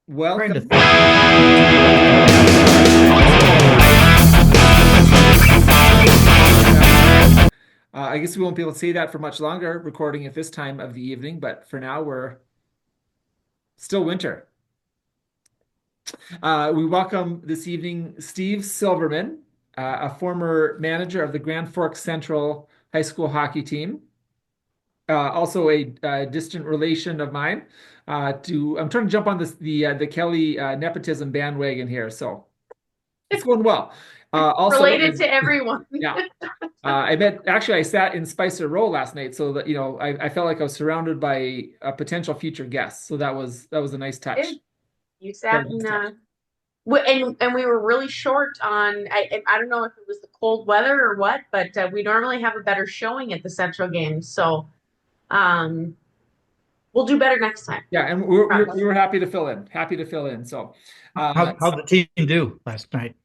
Trying to Welcome. think. I guess we won't be able to see that for much longer, recording at this time of the evening, but for now we're still winter. We welcome this evening Steve Silverman, a former manager of the Grand Forks Central High School hockey team, also a distant relation of mine. I'm trying to jump on the Kelly nepotism bandwagon here, so it's going well. Also, Related to everyone. yeah. I sat in Spicer Row last night, so that I felt like I was surrounded by a potential future guest. So that was a nice touch. You Very sat nice in touch. and we were really short on I don't know if it was the cold weather or what, but we normally have a better showing at the Central games. So um we'll do better next time. Yeah, and we Promise. were happy to fill in. Happy to fill in. So, How'd the team do last night?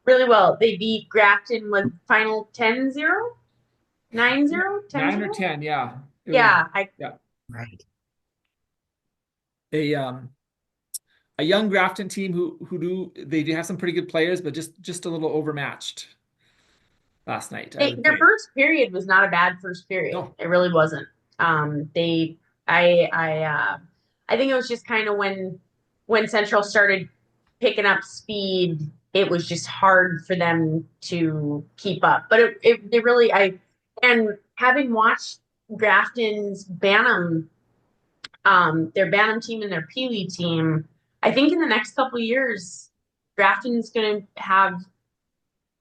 Really well. They beat Grafton with final 10-0, 9-0, 9 or 10-0. 10, yeah. Yeah, Yeah. Right. A young Grafton team they do have some pretty good players, but just a little overmatched last night, I would their say. first period was not a bad first period. No. It really wasn't. They I think it was just kind of when Central started picking up speed, it was just hard for them to keep up. But it really and having watched Grafton's Bantam, their Bantam team and their Pee team, I think in the next couple of years, Grafton's going to have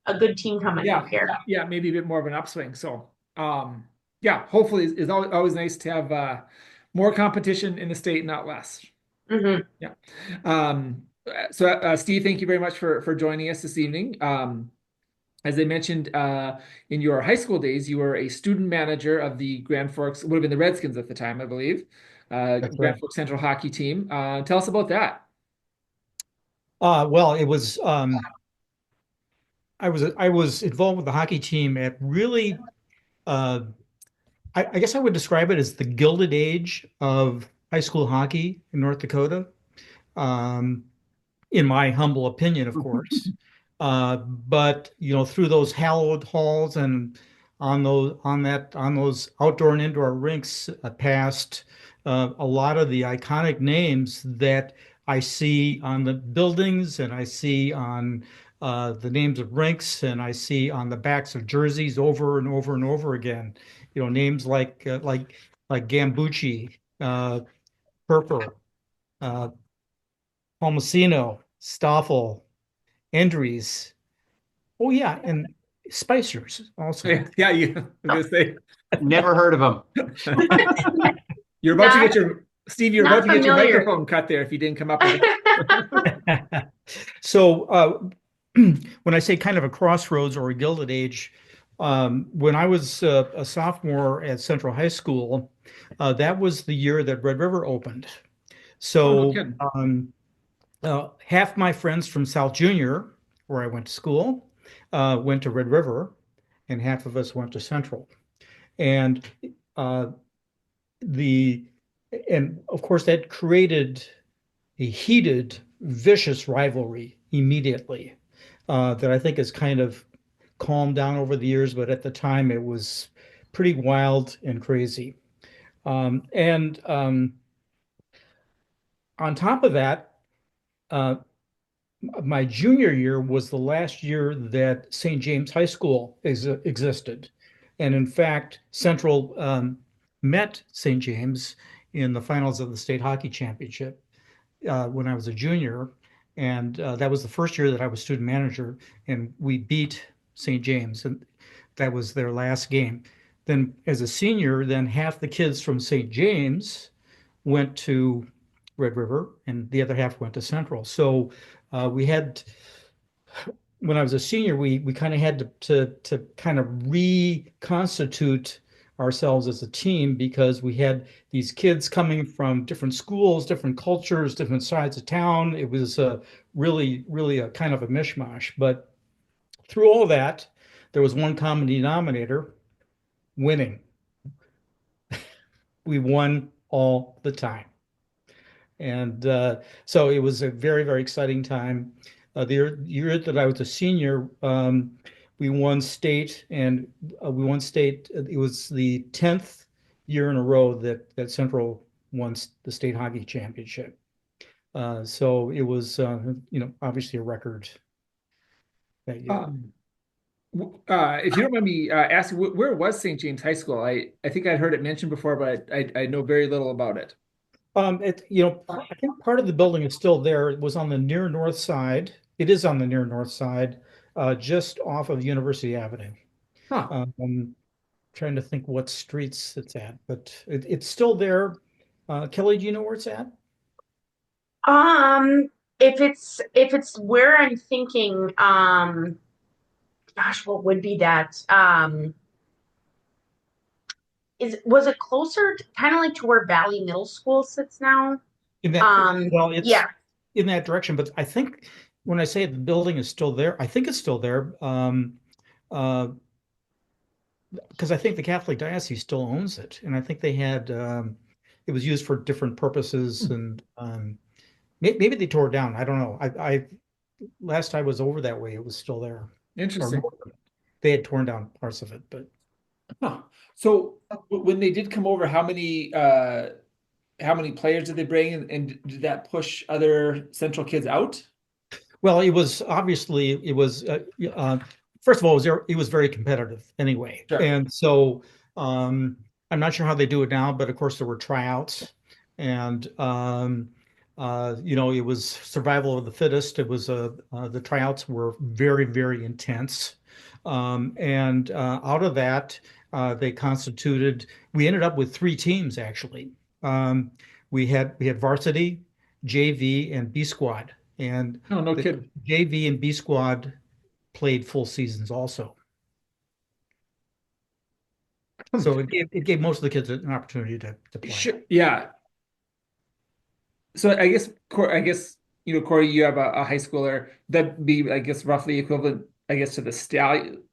a good team coming up Yeah, here. yeah, maybe a bit more of an upswing. So, yeah, hopefully it's always nice to have more competition in the state, not less. Hmm. Yeah. Steve, thank you very much for joining us this evening. As I mentioned, in your high school days, you were a student manager of the Grand Forks, would have been the Redskins at the time, I believe, That's Grand right. Forks Central hockey team. Tell us about that. Well, it was I was involved with the hockey team at really uh I guess I would describe it as the Gilded Age of high school hockey in North Dakota. Um, in my humble opinion, of course. But through those hallowed halls and on those outdoor and indoor rinks, past a lot of the iconic names that I see on the buildings and I see on the names of rinks and I see on the backs of jerseys over and over and over again. Names like Gambucci, Purpur, uh, Palmasino, Stoffel, Endries. Oh yeah, and Spicers also. Yeah, I was gonna say Never heard of them. you're about to Not get your Steve, you're about not to get your familiar. microphone cut there if you didn't come up with it. So when I say kind of a crossroads or a gilded age, when I was a sophomore at Central High School, that was the year that Red River opened. Oh, no So kidding. half my friends from South Junior, where I went to school, went to Red River, and half of us went to Central. And uh, the and of course that created a heated, vicious rivalry immediately that I think has kind of calmed down over the years, but at the time it was pretty wild and crazy. And on top of that, uh, my junior year was the last year that St. James High School existed. And in fact, Central met St. James in the finals of the state hockey championship when I was a junior. And that was the first year that I was student manager. And we beat St. James. And that was their last game. Then, as a senior, then half the kids from St. James went to Red River, and the other half went to Central. So we had, when I was a senior, we kind of had to kind of reconstitute ourselves as a team because we had these kids coming from different schools, different cultures, different sides of town. It was really a kind of a mishmash. But through all that, there was one common denominator: winning. We won all the time. And so it was a very, very exciting time. The year that I was a senior, we won state, and we won state. It was the 10th year in a row that Central won the state hockey championship. So it was, obviously a record that year. Um, if you don't mind me asking, where was St. James High School? I think I'd heard it mentioned before, but I know very little about it. I think part of the building is still there. It was on the near north side. It is on the near north side, just off of University Avenue. Huh. I'm trying to think what streets it's at, but it's still there. Kelly, do you know where it's at? Um, if it's where I'm thinking, gosh, what would be that? Was it closer to, kind of like to where Valley Middle School sits now? In that, well, it's Yeah. in that direction, but I think when I say the building is still there, I think it's still there. Uh, because I think the Catholic diocese still owns it, and I think they had it was used for different purposes, Hmm. and maybe they tore it down. I don't know. I last I was over that way, it was still there, or Interesting. more of it. They had torn down parts of it, but Huh. So when they did come over, how many players did they bring, and did that push other Central kids out? well, it was obviously it was first of all it was very competitive anyway, Sure. and so I'm not sure how they do it now, but of course there were tryouts, and it was survival of the fittest. It was the tryouts were very, very intense, and out of that they constituted. We ended up with three teams actually. Um, we had varsity, JV, and B squad, and No, no the kidding. JV and B squad played full seasons also. Hmm. So it gave most of the kids an opportunity to play. Sure. Yeah. So I guess Corey, you have a high schooler that'd be, I guess, roughly equivalent, I guess, to the stallion.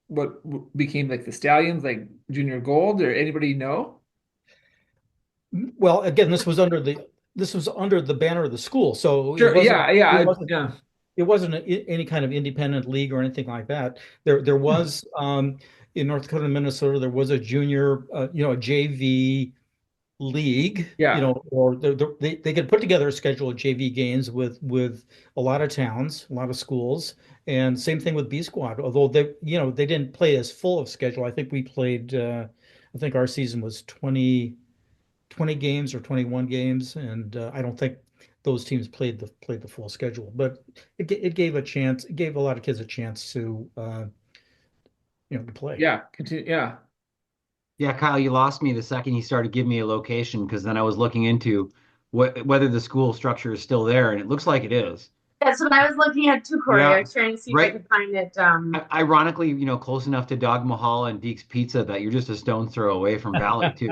What became like the Stallions, like junior gold, or anybody know? Well, again, this was under the banner of the school, so it Sure. wasn't Yeah. it Yeah. wasn't Yeah. it wasn't any kind of independent league or anything like that. There Hmm. was in North Dakota and Minnesota there was a junior a JV league, Yeah. or they could put together a schedule of JV games with a lot of towns, a lot of schools, and same thing with B Squad. Although they didn't play as full of schedule. I think we played. I think our season was 20 games or 21 games, and I don't think those teams played the full schedule. But it gave a chance. It gave a lot of kids a chance to play. Yeah. Continue. Yeah. Yeah, Kyle, you lost me the second you started giving me a location because then I was looking into whether the school structure is still there, and it looks like it is. That's what I was looking at too, Corey. I Yeah, was trying to see if I right. could find it. Ironically, close enough to Dogma Hall and Deke's Pizza that you're just a stone's throw away from Valley too.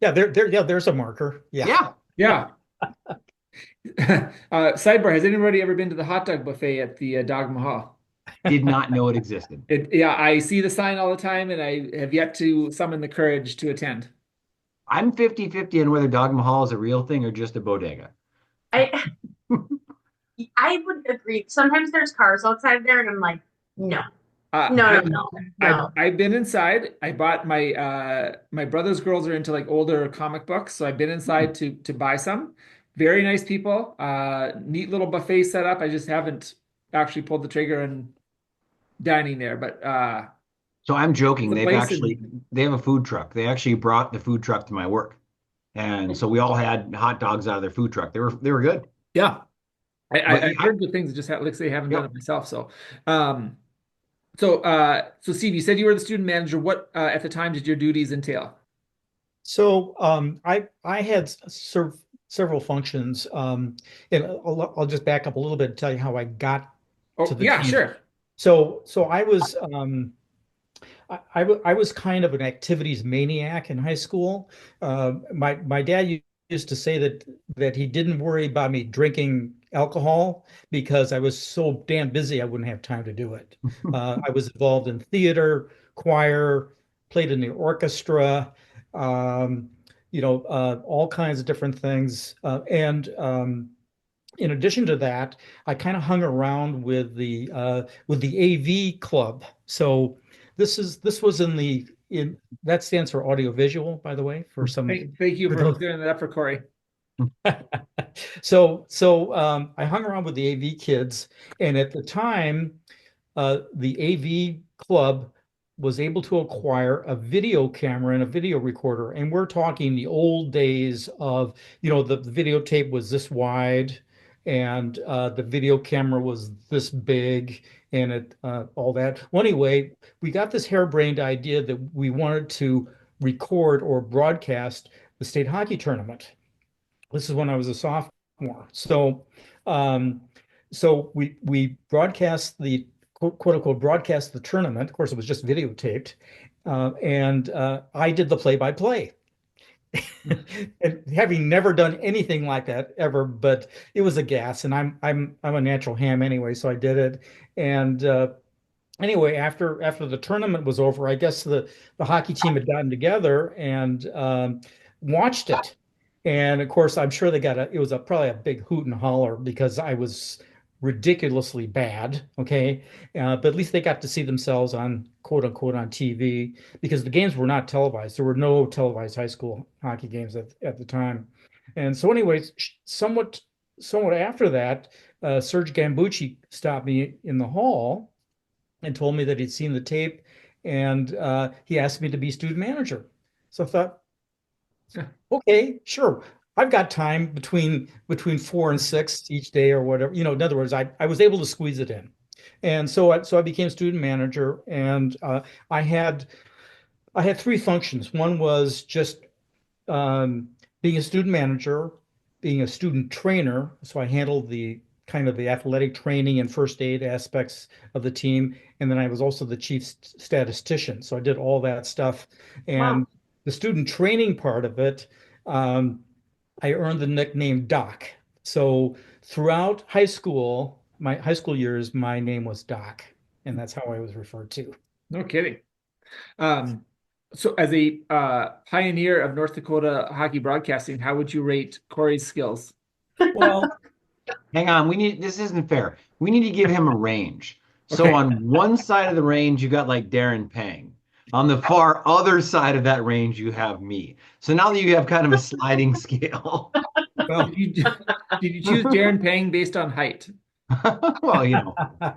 Yeah, there's a marker. Yeah. Yeah, Yeah. Sidebar: has anybody ever been to the hot dog buffet at the Dog Mahal? did not know it existed. Yeah, I see the sign all the time, and I have yet to summon the courage to attend. I'm 50-50 on whether Dogma Hall is a real thing or just a bodega. I I would agree. Sometimes there's cars outside there, and I'm like, no, no, no, I've, no, I've no. I've been inside. I bought my brother's girls are into like older comic books, so I've been inside to buy some. Very nice people. Neat little buffet set up. I just haven't actually pulled the trigger and dining there, but So I'm joking. the place in They have a food truck. They actually brought the food truck to my work, and so we all had hot dogs out of their food truck. They were good. yeah. But I've yeah, heard good things. Just like they haven't done yep. it myself. Um, so Steve, you said you were the student manager. What at the time did your duties entail? So I had several functions, and I'll just back up a little bit and tell you how I got to Oh the yeah, team. sure. So I was kind of an activities maniac in high school. My dad used to say that he didn't worry about me drinking alcohol because I was so damn busy I wouldn't have time to do it. I was involved in theater, choir, played in the orchestra. Um, all kinds of different things. And in addition to that, I kind of hung around with the AV club. So this was in that stands for audiovisual, by the way, for some Thank you for for those. clearing that up for Corey. So I hung around with the AV kids, and at the time, the AV club was able to acquire a video camera and a video recorder. And we're talking the old days of, the videotape was this wide and the video camera was this big and all that. Well, anyway, we got this harebrained idea that we wanted to record or broadcast the state hockey tournament. This is when I was a sophomore. Um, so we broadcast the quote unquote broadcast the tournament. Of course, it was just videotaped, and I did the play-by-play. And having never done anything like that ever, but it was a gas, and I'm a natural ham anyway, so I did it. And anyway, after the tournament was over, I guess the hockey team had gotten together and watched it. And of course, I'm sure it was probably a big hoot and holler because I was ridiculously bad. Okay. But at least they got to see themselves on quote unquote on TV because the games were not televised. There were no televised high school hockey games at the time. And so, anyways, somewhat after that, Serge Gambucci stopped me in the hall and told me that he'd seen the tape, and he asked me to be student manager. So I thought, okay, sure. I've got time between 4 and 6 each day or whatever. In other words, I was able to squeeze it in. And so I became student manager, and I had three functions. One was just being a student manager, being a student trainer. So I handled the kind of the athletic training and first aid aspects of the team. And then I was also the chief statistician. So I did all that stuff. Wow. And the student training part of it, I earned the nickname Doc. So throughout my high school years, my name was Doc. And that's how I was referred to. No kidding. So as a pioneer of North Dakota hockey broadcasting, how would you rate Corey's skills? Well, Hang on, this isn't fair. We need to give him a range. So Okay. on one side of the range, you got like Darren Pang. On the far other side of that range, you have me. So now that you have kind of a sliding scale. well, Did you choose Darren Pang based on height? Well, I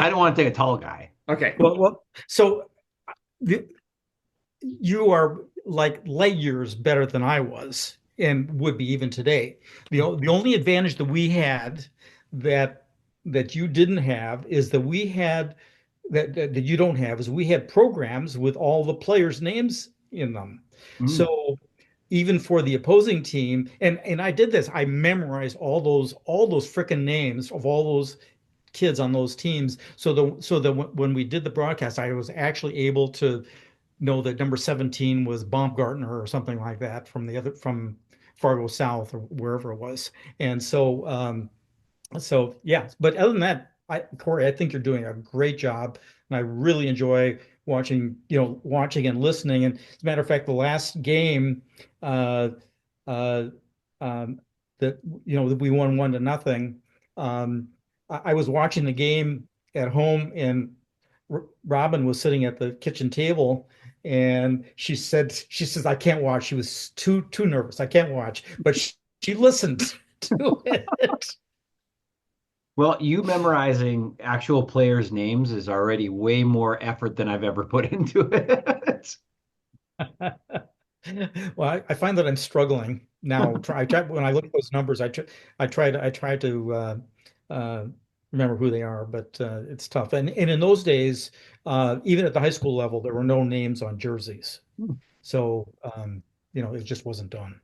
don't want to take a tall guy. Okay. so the, you are like light years better than I was and would be even today. The only advantage that we had that you didn't have is that we had that you don't have is we had programs with all the players' names in them. Mm. So even for the opposing team, and I did this, I memorized all those freaking names of all those kids on those teams. So that when we did the broadcast, I was actually able to know that number 17 was Baumgartner or something like that from Fargo South or wherever it was. And so yeah, but other than that, Corey, I think you're doing a great job, and I really enjoy watching and listening. And as a matter of fact, the last game uh, uh, that that we won 1-0. I was watching the game at home, and Robin was sitting at the kitchen table, and she says, I can't watch. She was too nervous. I can't watch, but she listened to it. Well, you memorizing actual players' names is already way more effort than I've ever put into it. Well, I find that I'm struggling now. When I look at those numbers. I try to remember who they are, but it's tough. And in those days, even at the high school level, there were no names on jerseys, so it just wasn't done.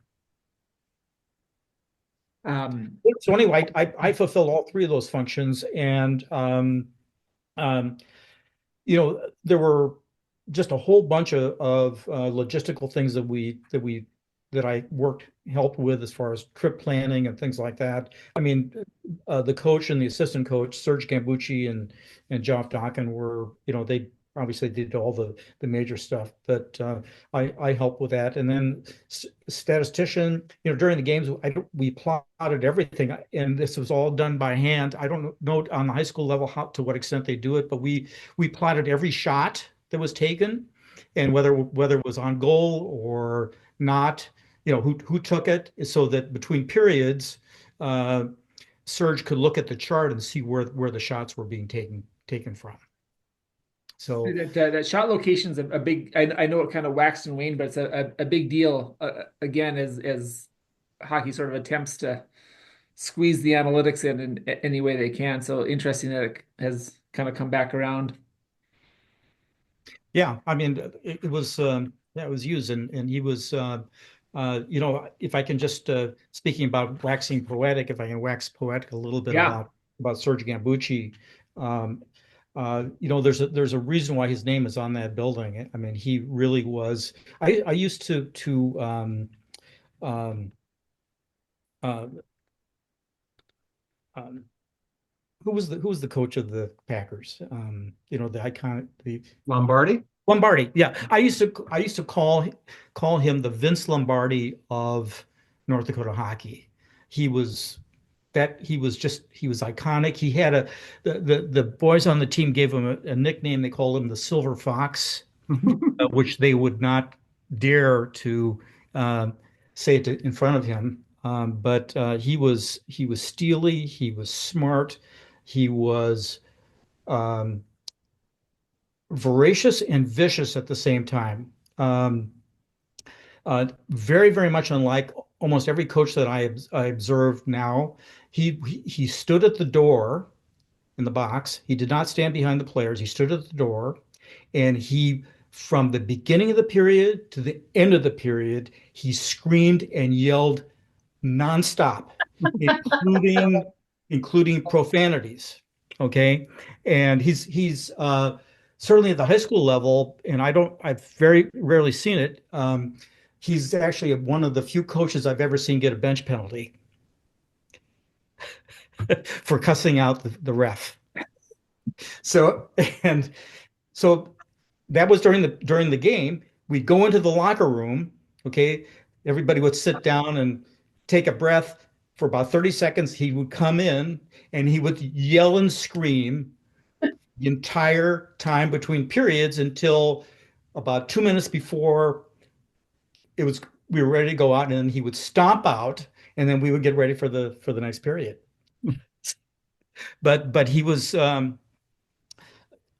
So anyway, I fulfill all three of those functions, and um, there were just a whole bunch of logistical things that I helped with as far as trip planning and things like that. I mean, the coach and the assistant coach, Serge Gambucci and Geoff Dockin, were obviously did all the major stuff, but I helped with that. And then statistician, during the games, we plotted everything, and this was all done by hand. I don't know on the high school level how to what extent they do it, but we plotted every shot that was taken, and whether it was on goal or not, who took it, so that between periods, uh, Serge could look at the chart and see where the shots were being taken from. So That shot location is a big. I know it kind of waxed and waned, but it's a big deal. Again, as hockey sort of attempts to squeeze the analytics in any way they can. So interesting that it has kind of come back around. yeah, I mean, it was yeah, it was used, and he was if I can just speaking about waxing poetic, if I can wax poetic a little bit Yeah. about Serge Gambucci. um, there's a reason why his name is on that building. I mean, he really was. I used to um, uh, um, who was the coach of the Packers? The iconic the Lombardi? Lombardi. Yeah, I used to call him the Vince Lombardi of North Dakota hockey. He was he was iconic. He had the boys on the team gave him a nickname. They called him the Silver Fox, which they would not dare to um, say it in front of him. But he was steely. He was smart. He was um, voracious and vicious at the same time. Very, very much unlike almost every coach that I observe now. He stood at the door in the box. He did not stand behind the players. He stood at the door, and from the beginning of the period to the end of the period, he screamed and yelled nonstop, including including profanities. Okay, and he's certainly at the high school level, and I've very rarely seen it. He's actually one of the few coaches I've ever seen get a bench penalty for cussing out the ref. So and so that was during the game. We'd go into the locker room, okay? Everybody would sit down and take a breath for about 30 seconds. He would come in and he would yell and scream the entire time between periods until about 2 minutes before it was we were ready to go out, and then he would stomp out, and then we would get ready for the next period. But he was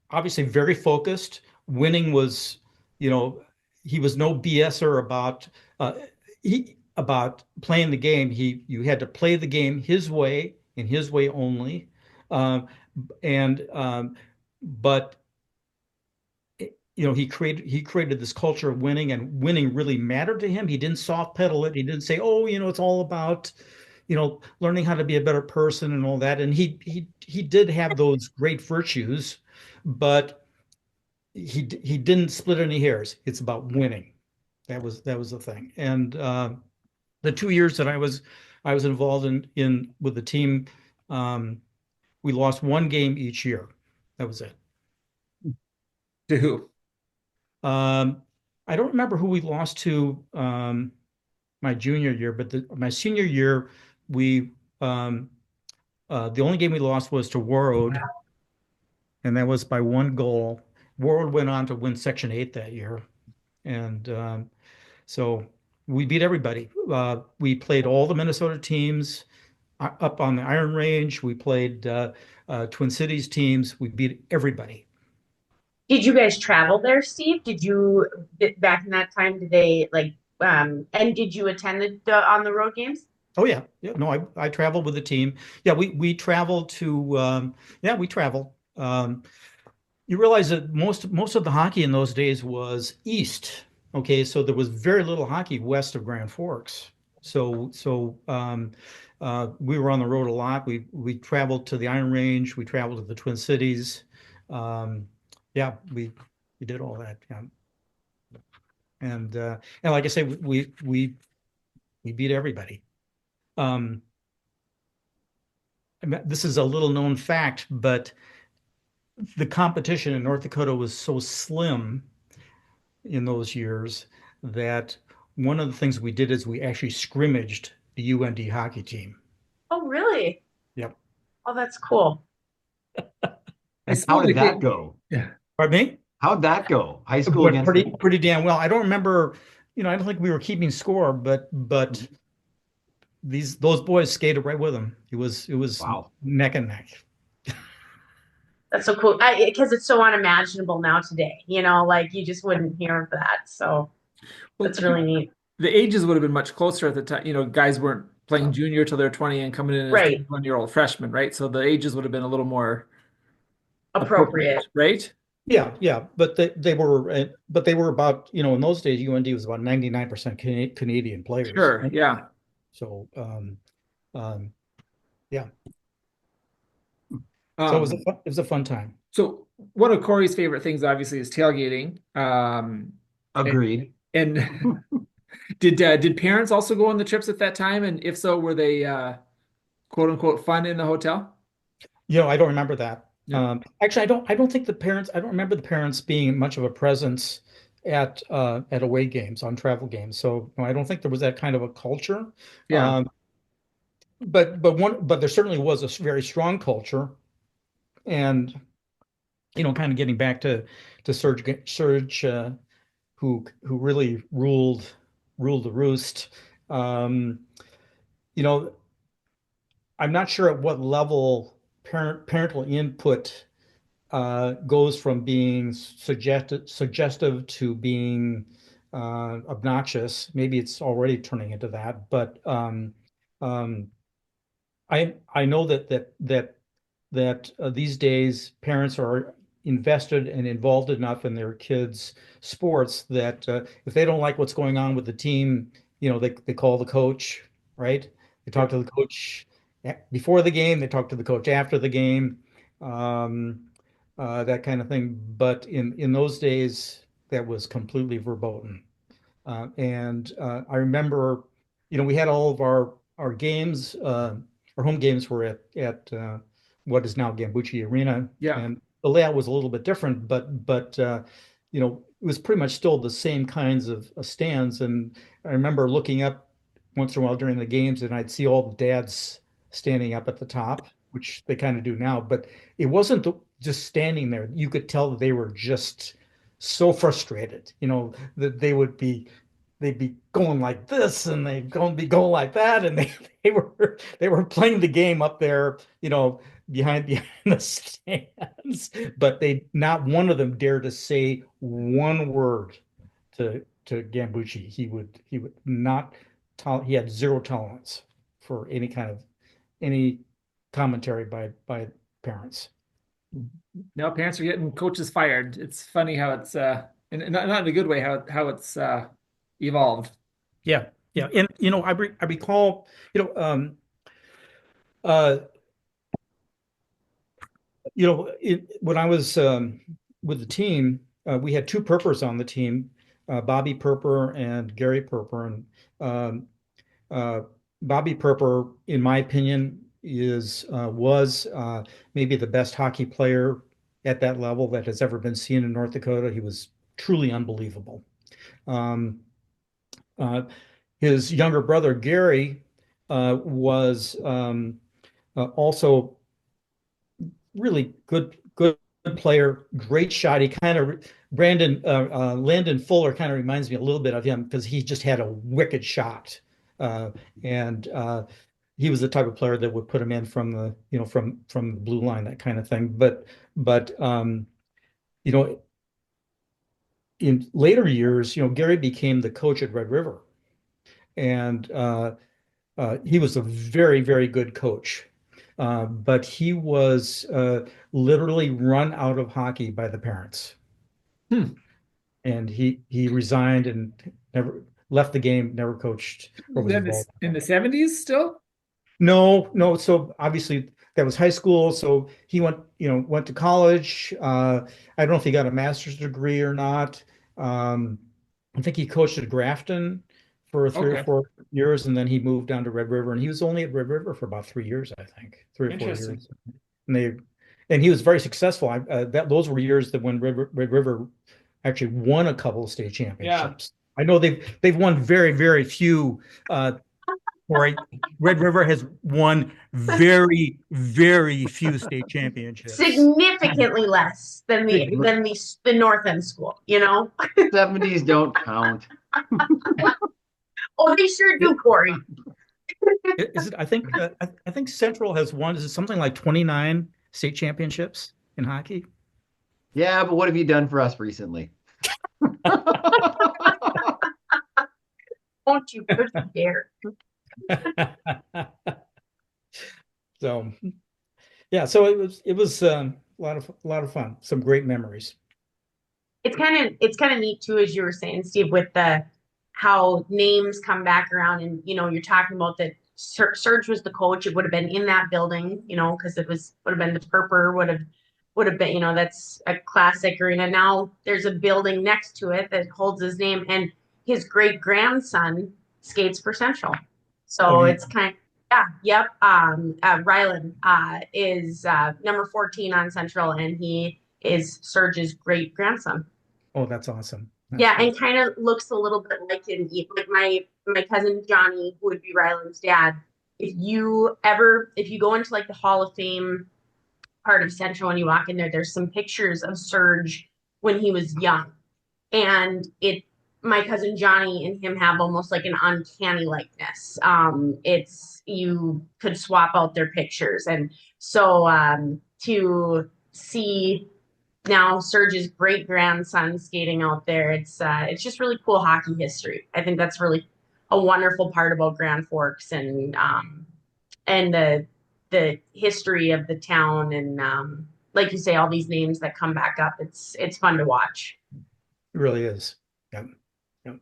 obviously very focused. Winning was, you know, he was no BSer about playing the game. You had to play the game his way and his way only. Um, and but he created this culture of winning, and winning really mattered to him. He didn't soft pedal it. He didn't say, "Oh, it's all about, learning how to be a better person and all that." And he did have those great virtues, but he didn't split any hairs. It's about winning. That was the thing. And the 2 years that I was involved in with the team, um, we lost one game each year. That was it. To who? Um, I don't remember who we lost to my junior year, but my senior year, we the only game we lost was to Warroad, and that was by one goal. Warroad went on to win Section 8 that year, and so we beat everybody. We played all the Minnesota teams up on the Iron Range. We played Twin Cities teams. We beat everybody. Did you guys travel there, Steve? Back in that time, did they and did you attend the on the road games? Oh yeah, yeah. No, I traveled with the team. Yeah, we traveled to yeah, we traveled. You realize that most of the hockey in those days was east. Okay, so there was very little hockey west of Grand Forks. So we were on the road a lot. We traveled to the Iron Range. We traveled to the Twin Cities. Um, yeah, we did all that. Yeah. And like I say, we beat everybody. Um, I mean, this is a little known fact, but the competition in North Dakota was so slim in those years that one of the things we did is we actually scrimmaged the UND hockey team. Oh, really? Yep. Oh, that's cool. I How suppose did like that go? yeah. Pardon me? How'd that go? High It school went against the pretty damn well. I don't remember, I don't think we were keeping score, but those boys skated right with them. It was wow. neck and neck. That's so cool. Because it's so unimaginable now today, like you just wouldn't hear of that. So Well, that's really neat. the ages would have been much closer at the time. Guys weren't playing junior till they're 20 and coming in as Right. 21-year-old freshmen, right? So the ages would have been a little more appropriate, Appropriate. right? Yeah, yeah, but they were about, in those days, UND was about 99% Canadian players. Sure. Yeah. So, um, yeah, so Um, it was a fun time. so one of Corey's favorite things obviously is tailgating. And, Agreed. and did parents also go on the trips at that time? And if so, were they quote unquote fun in the hotel? I don't remember that. Yeah. Actually, I don't remember the parents being much of a presence at away games, on travel games. So no, I don't think there was that kind of a culture. Yeah. Um, but there certainly was a very strong culture, and kind of getting back to Serge, who really ruled the roost. Um, you know, I'm not sure at what level parental input goes from being suggestive to being obnoxious. Maybe it's already turning into that, but um, I know that these days parents are invested and involved enough in their kids' sports that if they don't like what's going on with the team, they call the coach, right? They talk Yep. to the coach before the game, they talk to the coach after the game, um, that kind of thing. But in those days, that was completely verboten. And I remember, we had all of our games, our home games were at what is now Gambucci Arena, Yeah. and the layout was a little bit different, but it was pretty much still the same kinds of stands. And I remember looking up once in a while during the games, and I'd see all the dads standing up at the top, which they kind of do now, but it wasn't just standing there. You could tell that they were just so frustrated, that they'd be going like this and they'd be going like that, and they were playing the game up there, behind the stands, but they not one of them dared to say one word to Gambucci. He would not he had zero tolerance for any commentary by parents. Now parents are getting coaches fired. It's funny how it's and not in a good way how it's evolved. Yeah, yeah, and I recall, uh, when I was with the team, we had two Purpurs on the team, Bobby Purpur and Gary Purpur, and um, uh, Bobby Purpur, in my opinion, is was maybe the best hockey player at that level that has ever been seen in North Dakota. He was truly unbelievable. Um, uh, his younger brother Gary was also really good player, great shot. He kind of Landon Fuller kind of reminds me a little bit of him because he just had a wicked shot, uh, and he was the type of player that would put him in from the blue line, that kind of thing. But you know, in later years, Gary became the coach at Red River, and he was a very, very good coach. But he was literally run out of hockey by the parents. Hmm. And he resigned and never left the game, never coached or was Then involved. in the 70s still? No, no. So obviously that was high school. So he went to college. I don't know if he got a master's degree or not. Um, I think he coached at Grafton for 3 or 4 years, and then he moved down to Red River, and he was only at Red River for about 3 years, I think, 3 or 4 years. Interesting. And and he was very successful. Those were years that when Red River actually won a couple of state championships. I know they've won very, very few. Right, Red River has won very, very few state championships. Significantly less than the North End school, you know? 70s don't count. Oh, they sure do, Corey. Is it? I think Central has won. Is it something like 29 state championships in hockey? Yeah, but what have you done for us recently? Don't you dare. So yeah, so it was a lot of fun, some great memories. It's kind of neat too, as you were saying, Steve, with the how names come back around, and you're talking about that. Serge was the coach. It would have been in that building, because would have been the Purpur, would have been, that's a classic arena. Now there's a building next to it that holds his name, and his great grandson skates for Central. So Oh, yeah. it's yep. Rylan is number 14 on Central, and he is Serge's great grandson. Oh, that's awesome. Yeah, and kind of looks a little bit like him. Like my cousin Johnny, who would be Rylan's dad. If you go into like the Hall of Fame part of Central and you walk in there, there's some pictures of Serge when he was young, and my cousin Johnny and him have almost like an uncanny likeness. You could swap out their pictures, and so to see now Serge's great grandson skating out there, it's just really cool hockey history. I think that's really a wonderful part about Grand Forks, and the history of the town, and like you say, all these names that come back up. It's fun to watch. It really is. Yeah. Yeah.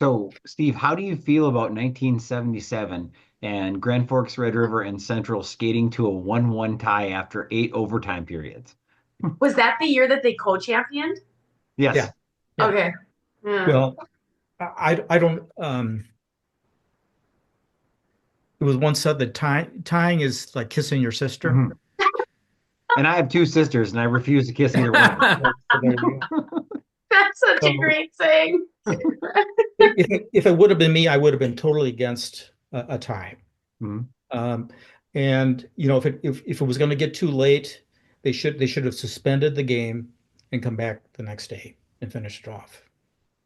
So, Steve, how do you feel about 1977 and Grand Forks, Red River, and Central skating to a 1-1 tie after 8 overtime periods? Was that the year that they co-championed? Yes. Yeah. Yeah. Okay. Yeah. Well, I don't. It was once said that tying is like kissing your sister. Mhm. And I have 2 sisters, and I refuse to kiss either one. So there you go. That's such a So great saying. if it would have been me, I would have been totally against a tie. Mhm. And if it was going to get too late, they should have suspended the game and come back the next day and finish it off.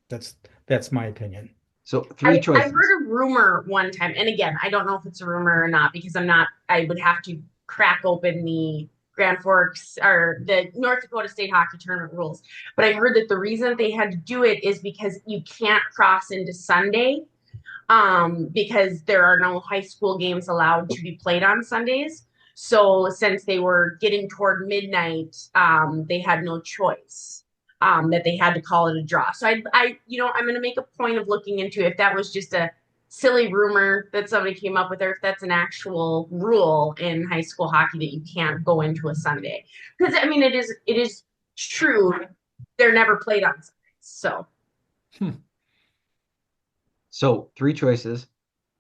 That's my opinion. So 3 I choices. heard a rumor one time, and again, I don't know if it's a rumor or not because I would have to crack open the Grand Forks or the North Dakota State Hockey Tournament rules. But I heard that the reason they had to do it is because you can't cross into Sunday, because there are no high school games allowed to be played on Sundays. So since they were getting toward midnight, they had no choice. That they had to call it a draw. So I'm going to make a point of looking into if that was just a silly rumor that somebody came up with, or if that's an actual rule in high school hockey that you can't go into a Sunday. Because I mean, it is true. They're never played on Sundays. So 3 choices.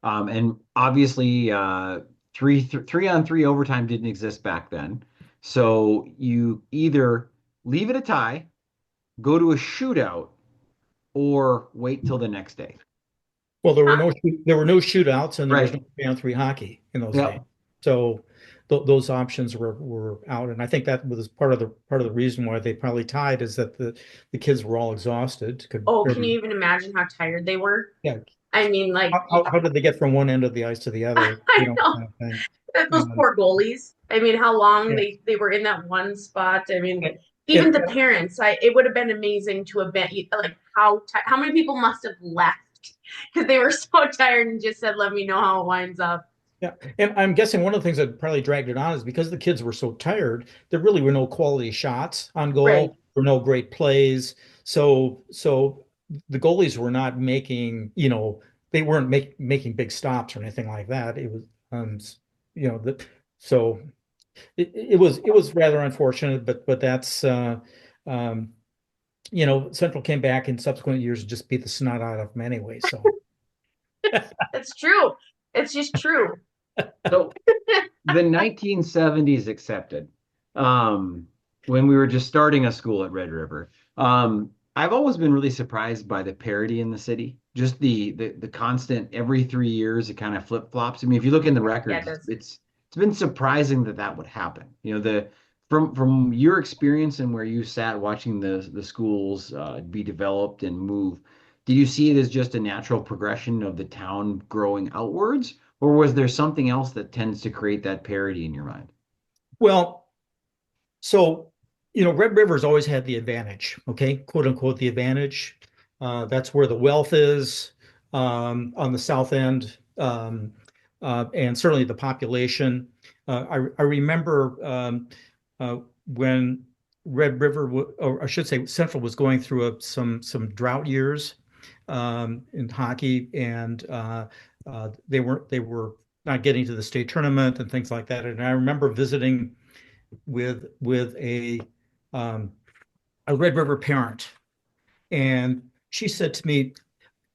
And obviously, 3-on-3 overtime didn't exist back then. So you either leave it a tie, go to a shootout, or wait till the next day. Well, there were no shootouts, and there was Right. no 3-on-3 hockey in those Yep. days. So those options were out, and I think that was part of the reason why they probably tied is that the kids were all exhausted. Can you even imagine how tired they were? Yeah. I mean, like, How did they get from one end of the ice to the other? I know. Kind of thing. Those poor goalies. I mean, how long Yeah. they were in that one spot. I mean, even the parents. It would have been amazing to have been like how many people must have left because they were so tired and just said, "Let me know how it winds up." Yeah, and I'm guessing one of the things that probably dragged it on is because the kids were so tired, there really were no quality shots on goal. Right. There were no great plays. So the goalies were not making, they weren't making big stops or anything like that. It was, so it was rather unfortunate, but that's, Central came back in subsequent years and just beat the snot out of them anyway. So That's true. It's just true. So the 1970s accepted. Um, when we were just starting a school at Red River. I've always been really surprised by the parity in the city. Just the constant every 3 years it kind of flip-flops. I mean, if you look in the Yeah, it records, does. it's been surprising that that would happen. You know, the from your experience and where you sat watching the schools be developed and move, do you see it as just a natural progression of the town growing outwards? Or was there something else that tends to create that parity in your mind? Well, so, Red River's always had the advantage, okay, quote unquote, the advantage. That's where the wealth is on the south end, and certainly the population. I remember when Red River, or I should say, Central was going through some drought years in hockey, and they were not getting to the state tournament and things like that. And I remember visiting with um, a Red River parent, and she said to me,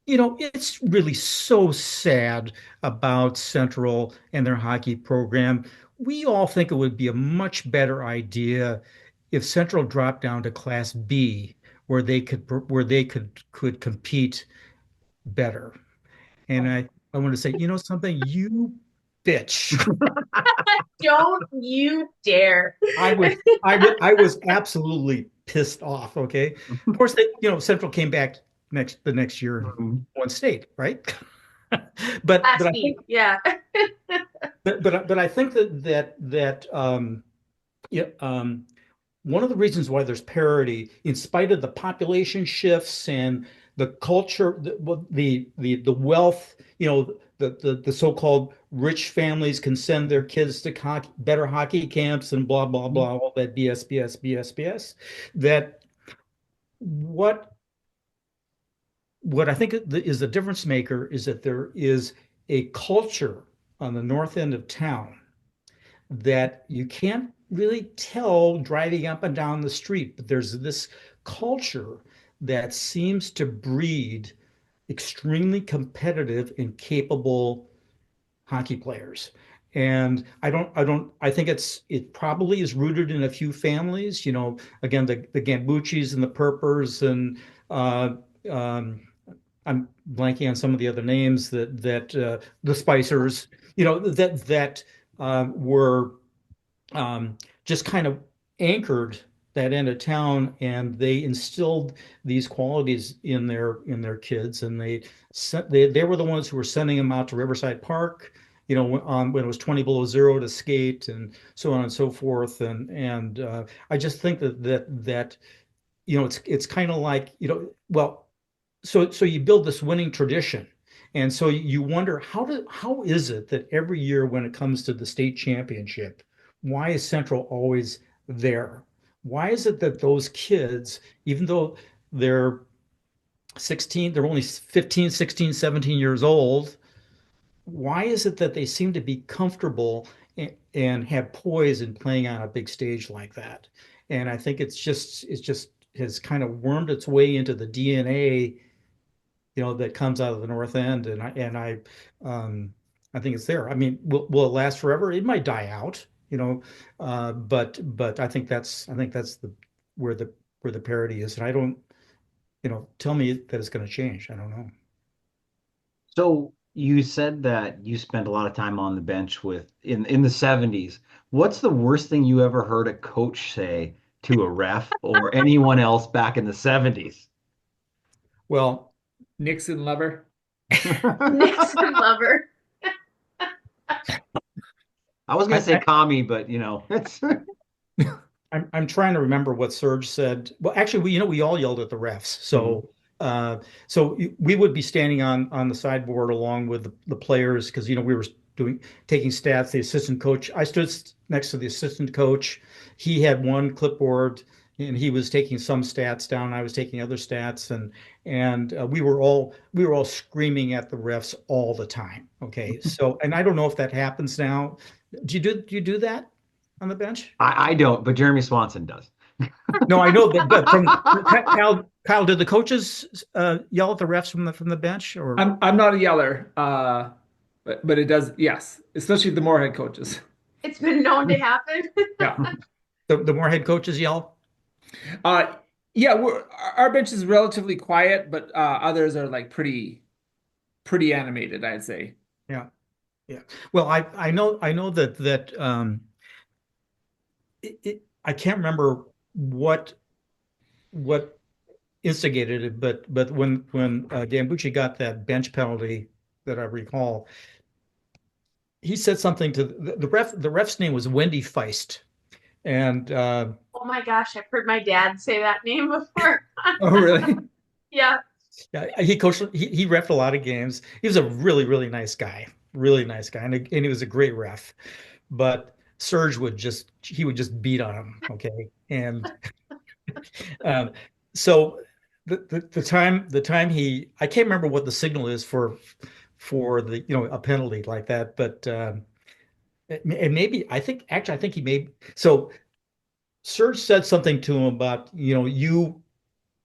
it's really so sad about Central and their hockey program. We all think it would be a much better idea if Central dropped down to Class B, where they could compete better. And I want to say, something, you bitch. Don't you dare. I was absolutely pissed off. Okay, of course, Central came back the next year and Mhm. won state, right? But Class I B. think Yeah. but I think that yeah, one of the reasons why there's parity, in spite of the population shifts and the culture, the wealth, the so-called rich families can send their kids to better hockey camps and blah blah blah, all that BS BS BS BS. That what what I think is the difference maker is that there is a culture on the north end of town that you can't really tell driving up and down the street, but there's this culture that seems to breed extremely competitive and capable hockey players. And I think it probably is rooted in a few families, again, the Gambuccis and the Purpurs and uh, um, I'm blanking on some of the other names that the Spicers, that were just kind of anchored that end of town, and they instilled these qualities in their kids, and they were the ones who were sending them out to Riverside Park, when it was 20 below zero to skate and so on and so forth, and I just think that it's kind of like, well, so you build this winning tradition. And so you wonder, how is it that every year when it comes to the state championship, why is Central always there? Why is it that those kids, even though they're 16, they're only 15, 16, 17 years old, why is it that they seem to be comfortable and have poise in playing on a big stage like that? And I think it's just has kind of wormed its way into the DNA, that comes out of the North End, and I think it's there. I mean, will it last forever? It might die out, but I think that's where the where the parity is, and I don't, tell me that it's going to change. I don't know. So you said that you spent a lot of time on the bench with in the 70s. What's the worst thing you ever heard a coach say to a ref or anyone else back in the 70s? Well, Nixon lover. Nixon lover. I was gonna I, say I commie, but it's I'm trying to remember what Serge said. Well, actually, we all yelled at the refs. Mhm. So we would be standing on the sideboard along with the players, because we were taking stats. The assistant coach, I stood next to the assistant coach. He had one clipboard and he was taking some stats down. I was taking other stats, and we were all screaming at the refs all the time. Okay, so, and I don't know if that happens now. Do you do that on the bench? I don't, but Jeremy Swanson does. No, I know that, but from Kyle, did the coaches yell at the refs from the bench, or I'm not a yeller, but it does, yes, especially the Moorhead coaches. It's been known to happen. Yeah. The more head coaches yell. Uh, yeah, our bench is relatively quiet, but others are like pretty animated, I'd say. Yeah, yeah. Well, I know that I can't remember what instigated it, but when Gambucci got that bench penalty that I recall, he said something to the ref. The ref's name was Wendy Feist, and Oh my gosh, I've heard my dad say that name before. Oh, really? Yeah. yeah, he coached. He refed a lot of games. He was a really really nice guy, and he was a great ref. But Serge would just beat on him. Okay, and um, so the time he I can't remember what the signal is for the a penalty like that, but and maybe I think he made so Serge said something to him about you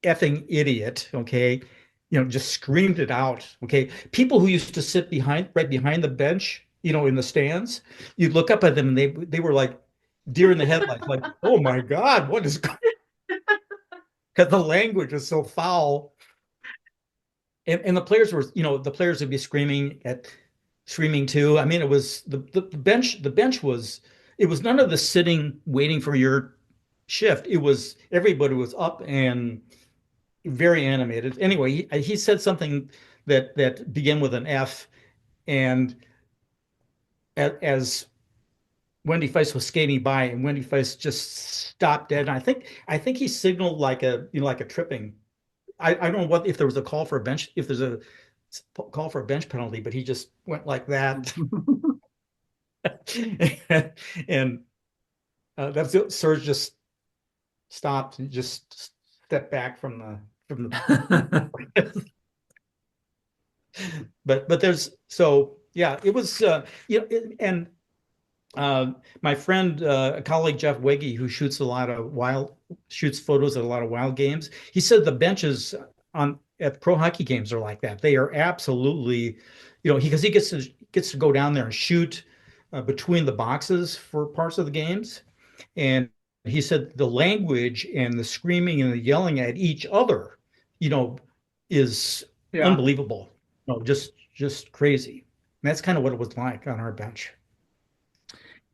effing idiot, okay, just screamed it out, okay. People who used to sit right behind the bench, in the stands, you'd look up at them and they were like deer in the headlights, like, oh my God, what is because the language is so foul. And the players would be screaming too. I mean, it was the bench was it was none of the sitting waiting for your shift. It was everybody was up and very animated. Anyway, he said something that began with an F, and as Wendy Feist was skating by, and Wendy Feist just stopped dead. And I think he signaled like a tripping. I don't know what if there was a call for a bench if there's a call for a bench penalty, but he just went like that, and that's it. Serge just stopped and just stepped back from the. But there's so yeah, it was and my friend, a colleague Jeff Wegge, who shoots photos at a lot of wild games. He said the benches on at pro hockey games are like that. They are absolutely, because he gets to go down there and shoot between the boxes for parts of the games, and he said the language and the screaming and the yelling at each other, is Yeah. unbelievable. Just crazy. And that's kind of what it was like on our bench.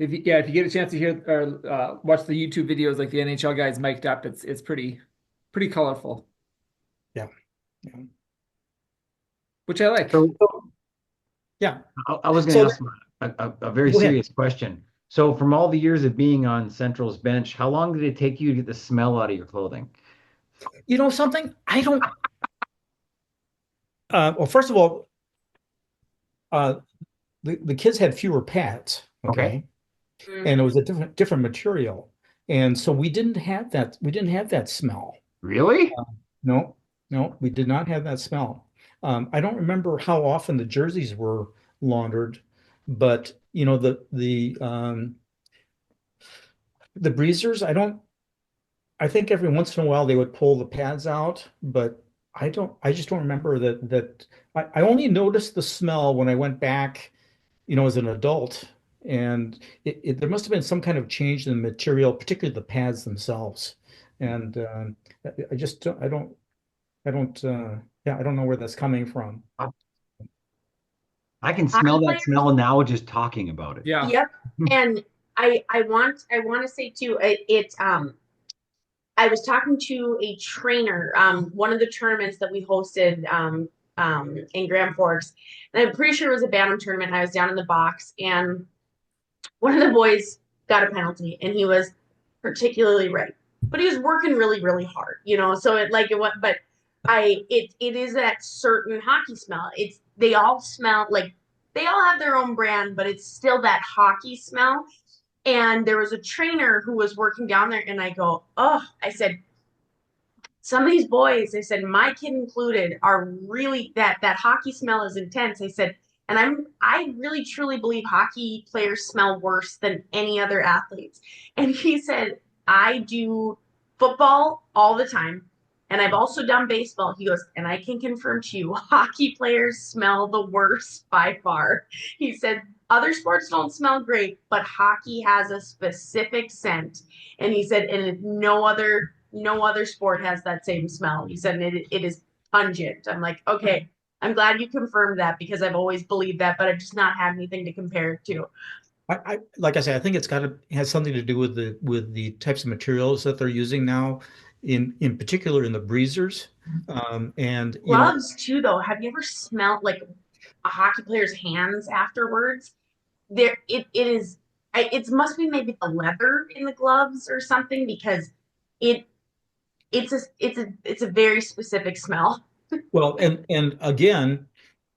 If you get a chance to hear or watch the YouTube videos like the NHL guys mic'd up, it's pretty colorful, Yeah. Yeah. which I like. So Yeah. I was going to So ask a very go ahead. serious question. So from all the years of being on Central's bench, how long did it take you to get the smell out of your clothing? You know something? I don't. Well, first of all, uh, the kids had fewer pads, Okay. okay, and it was a different material, and so we didn't have that. We didn't have that smell. Really? No, no, we did not have that smell. I don't remember how often the jerseys were laundered, but the breezers. I think every once in a while they would pull the pads out, but I just don't remember that I only noticed the smell when I went back, as an adult, and there must have been some kind of change in the material, particularly the pads themselves. And I just don't, I don't yeah, I don't know where that's coming from. I can Hockey smell that players. smell now just talking about it. Yeah. Yep. And I want to say too, I was talking to a trainer, one of the tournaments that we hosted in Grand Forks, and I'm pretty sure it was a Bantam tournament. I was down in the box, and one of the boys got a penalty, and he was particularly right, but he was working really, really hard, So but it is that certain hockey smell. They all smell like they all have their own brand, but it's still that hockey smell. And there was a trainer who was working down there, and I go, oh, I said, some of these boys, I said, my kid included, are really that hockey smell is intense. I said, and I really truly believe hockey players smell worse than any other athletes. And he said, I do football all the time. And I've also done baseball. He goes, and I can confirm to you, hockey players smell the worst by far. He said, other sports don't smell great, but hockey has a specific scent. And he said, and no other sport has that same smell. He said, and it is pungent. I'm like, okay, I'm glad you confirmed that because I've always believed that, but I've just not had anything to compare it to. Like I said, I think has something to do with the types of materials that they're using now, in particular in the breezers. And Gloves too, though. Have you ever smelled like a hockey player's hands afterwards? It is. It must be maybe the leather in the gloves or something because it it's a very specific smell. well, and again,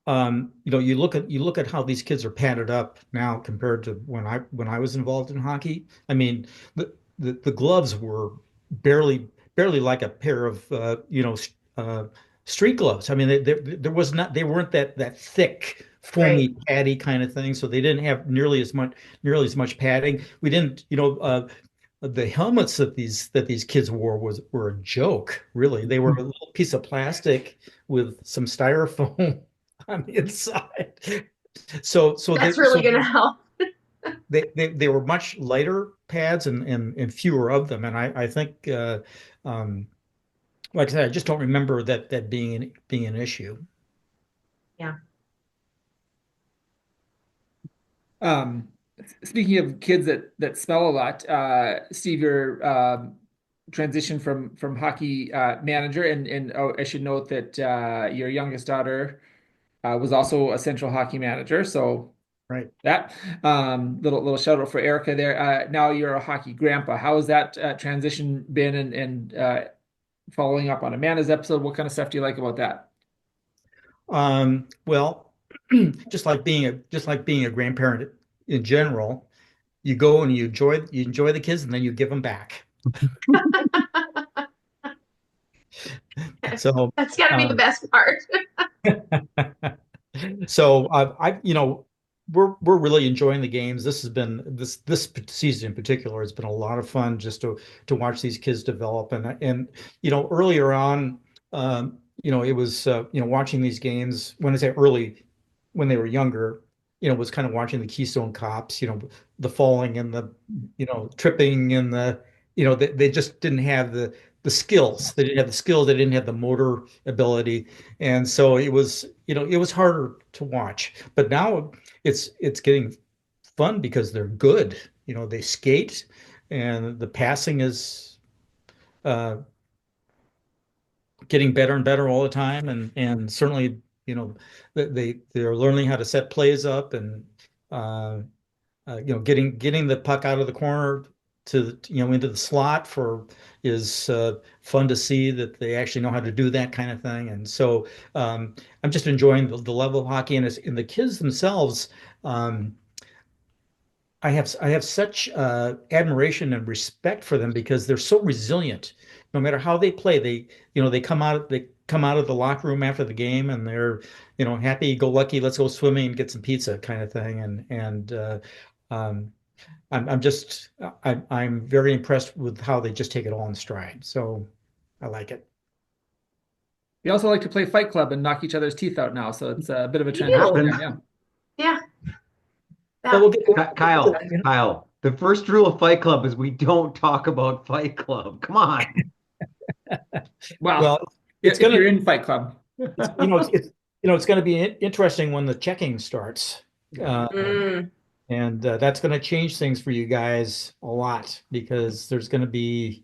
you look at how these kids are padded up now compared to when I was involved in hockey. I mean, the gloves were barely like a pair of street gloves. I mean, they weren't that thick, foamy, Right. paddy kind of thing. So they didn't have nearly as much padding. We didn't, the helmets that these kids were a joke, really. They were a little piece of plastic with some styrofoam on the inside. So That's really so gonna help. they were much lighter pads and fewer of them. And I think um, like I said, I just don't remember that being an issue. Yeah. Um, Speaking of kids that smell a lot, Steve, your transition from hockey manager, and oh, I should note that your youngest daughter was also a central hockey manager. So Right. that little shout out for Erica there. Now you're a hockey grandpa. How has that transition been? And following up on Amanda's episode, what kind of stuff do you like about that? Well, just like being a grandparent in general, you go and you enjoy the kids and then you give them back. So That's got to be the um, best part. so we're really enjoying the games. This season in particular has been a lot of fun just to watch these kids develop. And earlier on, it was watching these games. When I say early, when they were younger, was kind of watching the Keystone Cops, the falling and the tripping and they just didn't have the skills. They didn't have the skills. They didn't have the motor ability, and so it was harder to watch. But now it's getting fun because they're good. They skate, and the passing is uh, getting better and better all the time. And certainly, they're learning how to set plays up and uh, getting the puck out of the corner to into the slot for is fun to see that they actually know how to do that kind of thing. And so I'm just enjoying the level of hockey and the kids themselves. Um, I have such admiration and respect for them because they're so resilient. No matter how they play, they come out of the locker room after the game and they're happy go lucky, let's go swimming and get some pizza kind of thing. And um, I'm very impressed with how they just take it all in stride. So I like it. We also like to play Fight Club and knock each other's teeth out now, so it's a bit of a You transition do. there. Happens. Yeah. Yeah. But That, we'll get to Kyle, that, you know. Kyle, the first rule of Fight Club is we don't talk about Fight Club. Come on. Well, Well, it's if gonna you're in Fight Club. it's going to be interesting when the checking starts. Uh, mm, and that's going to change things for you guys a lot because there's going to be,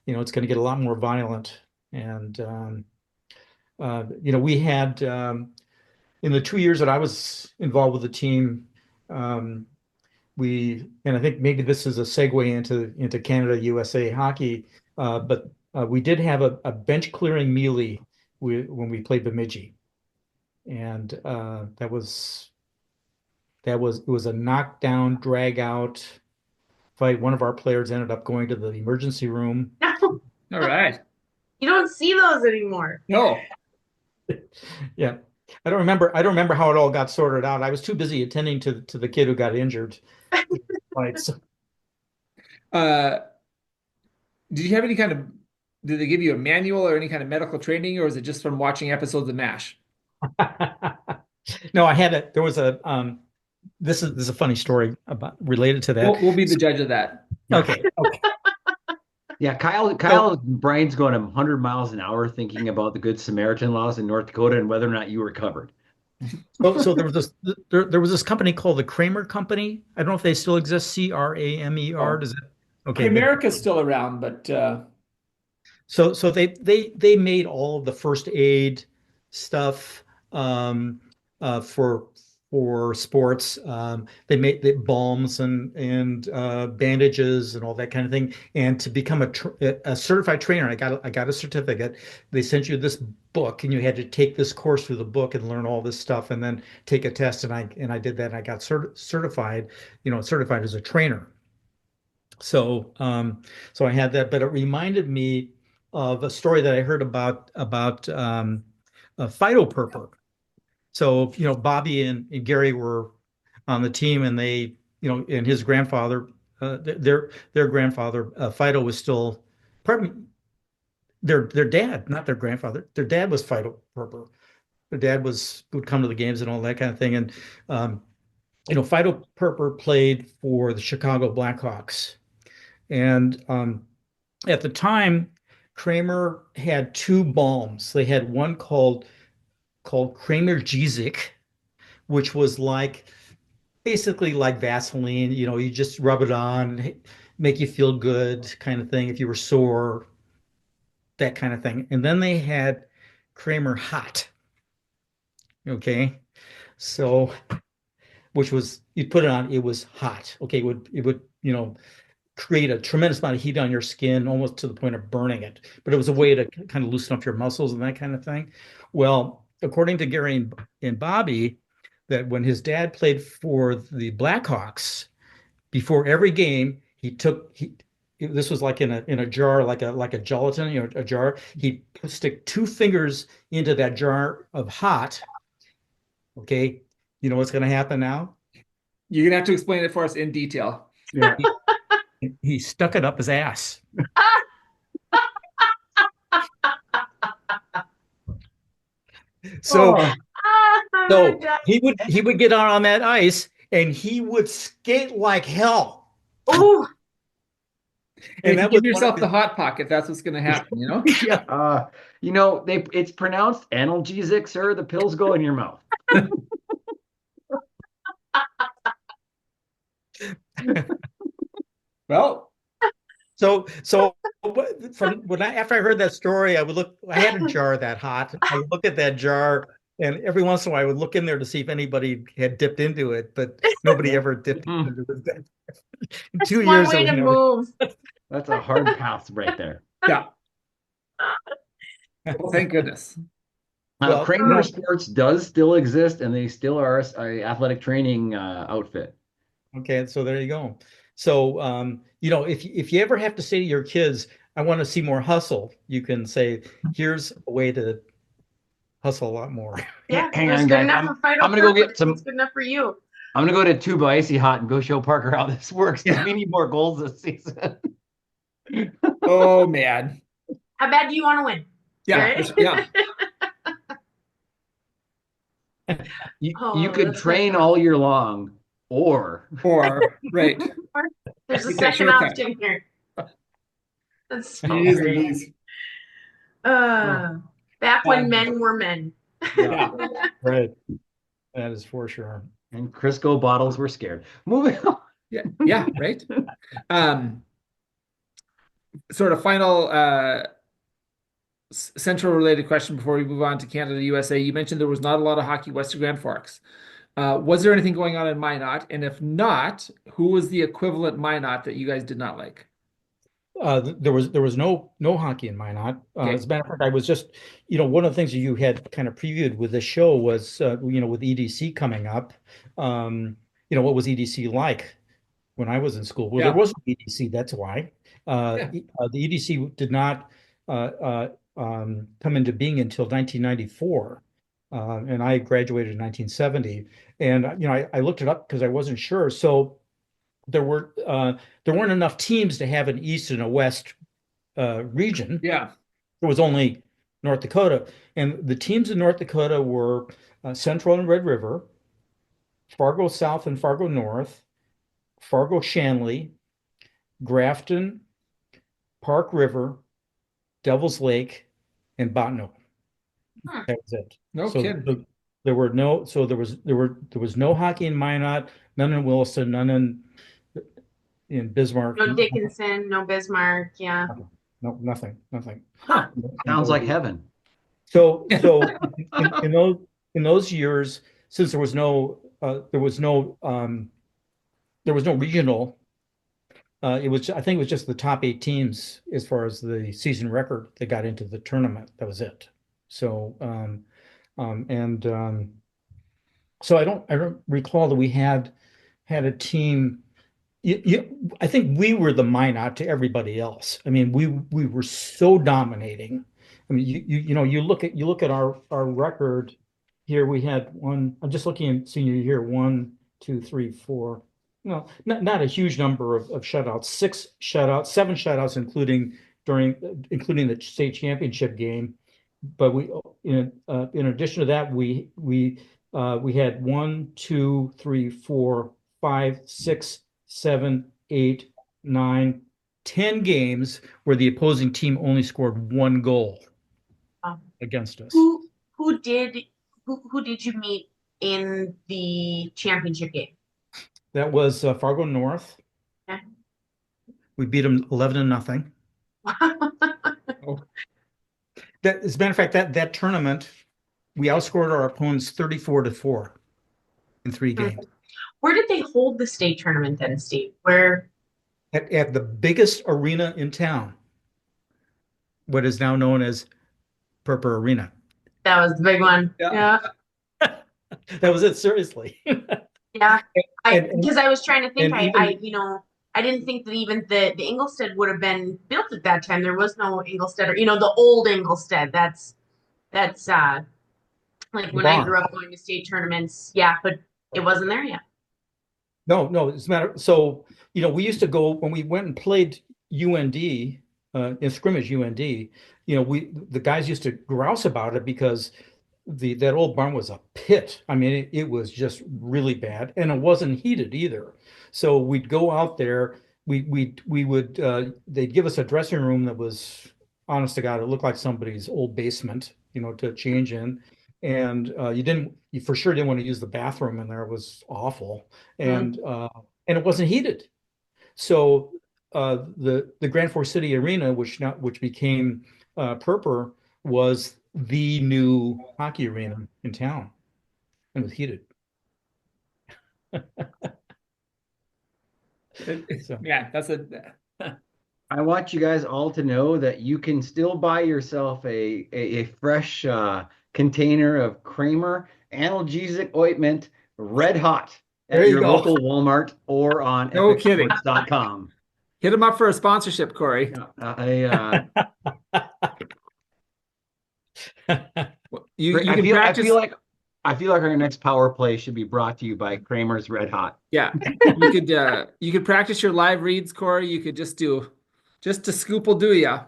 it's going to get a lot more violent. And we had in the 2 years that I was involved with the team, um, and I think maybe this is a segue into Canada USA hockey, but we did have a bench clearing melee when we played Bemidji, and it was a knockdown, drag out fight. One of our players ended up going to the emergency room. no, All right. you don't see those anymore. No. Yeah. I don't remember how it all got sorted out. I was too busy attending to the kid who got injured. Right. So, Uh, did you have any kind of, did they give you a manual or any kind of medical training, or is it just from watching episodes of MASH? no, I had there was this is a funny story about related to that. We'll be the judge of that. Okay. Okay. Yeah, So Kyle's brain's going 100 miles an hour thinking about the Good Samaritan laws in North Dakota and whether or not you were covered. so there was this company called the Kramer Company. I don't know if they still exist. Cramer. Oh, Does it? Okay. Primerica's still around, but So they made all of the first aid stuff um, for sports. They made the balms and bandages and all that kind of thing. And to become a certified trainer, I got a certificate. They sent you this book, and you had to take this course through the book and learn all this stuff, and then take a test. And I did that, and I got certified, certified as a trainer. So, so I had that, but it reminded me of a story that I heard about Fido Purpur. So, Bobby and Gary were on the team, and they, and his grandfather, their grandfather, Fido was still, pardon, their dad, not their grandfather, their dad was Fido Purpur. Their dad would come to the games and all that kind of thing, and um, Fido Purpur played for the Chicago Blackhawks. And at the time, Kramer had two balms. They had one called Kramer Jizik, which was like basically like Vaseline. You just rub it on, make you feel good, kind of thing. If you were sore, that kind of thing. And then they had Kramer Hot. Okay, so which was you'd put it on, it was hot. Okay, it would create a tremendous amount of heat on your skin, almost to the point of burning it. But it was a way to kind of loosen up your muscles and that kind of thing. Well, according to Gary and Bobby, that when his dad played for the Blackhawks, before every game, this was like in a jar, like a gelatin, a jar. He'd stick two fingers into that jar of hot. Okay, you know what's going to happen now? you're gonna have to explain it for us in detail. Yeah. He stuck it up his ass. So Oh, So he would get out on that ice and he would skate like hell. Oh, And You that was give one of yourself the his, hot pocket. That's what's gonna happen, you know? yeah. it's pronounced analgesic, sir. The pills go in your mouth. Well, So from after I heard that story, I had a jar that hot. I would look at that jar and every once in a while I would look in there to see if anybody had dipped into it, but nobody ever dipped Mm, into it. In that's two one years, there way was to never. move. that's a hard pass right there. yeah. Well, thank goodness. Well, Kramer Sports does still exist, and they still are a athletic training outfit. okay, so there you go. So, if you ever have to say to your kids, "I want to see more hustle," you can say, "Here's a way to hustle a lot more." Yeah, Hang it was on, good guys. enough for Fido I'm gonna go Purpur. get some. It's good enough for you. I'm gonna go to Tuba Icy Hot and go show Parker how this works because Yeah. we need more goals this season. Oh man. How bad do you want to win? Yeah, Right? yeah. You Oh, could that's train good. all year long, or Or right. There's a Take that second shortcut. option here. That's so Jeez great. Louise. Back when Um, men were men. Yeah. Right. That is for sure. and Crisco bottles were scared. Moving on. Yeah, yeah, right. Um, Sort of final central related question before we move on to Canada, USA. You mentioned there was not a lot of hockey west of Grand Forks. Was there anything going on in Minot? And if not, who was the equivalent Minot that you guys did not like? There was no hockey in Minot. Okay. As a matter of fact, I was just, one of the things that you had kind of previewed with this show was, with EDC coming up, what was EDC like when I was in school? Well, there Yeah. was no EDC, that's why. Yeah. The EDC did not come into being until 1994, and I graduated in 1970. And I looked it up because I wasn't sure. So there were there weren't enough teams to have an East and a West region. Yeah. There was only North Dakota, and the teams in North Dakota were Central and Red River, Fargo South and Fargo North, Fargo Shanley, Grafton, Park River, Devil's Lake, and Bottineau. Hmm. That was it. No So kidding. there was no hockey in Minot, none in Williston, none in Bismarck, No Dickinson, no Bismarck. Yeah. no, nothing. Huh. Sounds like heaven. So in those years, since there was no regional, I think it was just the top 8 teams as far as the season record that got into the tournament. That was it. So and so I don't recall that we had a team. I think we were the Minot to everybody else. I mean, we were so dominating. I mean, you look at our record here. We had one. I'm just looking at senior year. One, two, three, four. No, not a huge number of shutouts. 6 shutouts, 7 shutouts, including the state championship game. But in addition to that, we had 1, 2, 3, 4, 5, 6, 7, 8, 9, 10 games where the opposing team only scored 1 goal Um, against us. who did who did you meet in the championship game? That was Fargo North. Okay. We beat them 11-0. Oh, As a matter of fact, that tournament, we outscored our opponents 34-4 in 3 games Where did they hold the state tournament then, Steve? Where? at the biggest arena in town, what is now known as Purpur Arena. That was the big one. Yeah. Yeah. That was it, seriously. Yeah. And Because I was trying to think, and even I didn't think that even the Ingolstadt would have been built at that time. There was no Ingolstadt, or the old Ingolstadt. That's like the when I barn. grew up going to state tournaments. Yeah, but it wasn't there yet. No, it's a matter. So, we used to go when we went and played UND, in scrimmage UND, the guys used to grouse about it because that old barn was a pit. I mean, it was just really bad, and it wasn't heated either. So we'd go out there. We would they'd give us a dressing room that was, honest to God, it looked like somebody's old basement, to change in. And you for sure didn't want to use the bathroom in there. It was awful, Mm. and it wasn't heated. So the Grand Forks City Arena, which became Purpur, was the new hockey arena in town, and was heated. So yeah, that's a I want you guys all to know that you can still buy yourself a fresh container of Kramer analgesic ointment, red hot, there at you your go. local Walmart or on No kidding. epicsports.com. hit them up for a sponsorship, Corey. You I can feel practice. I feel like our next power play should be brought to you by Kramer's Red Hot. Yeah, you could practice your live reads, Corey. You could just a scoop will do ya.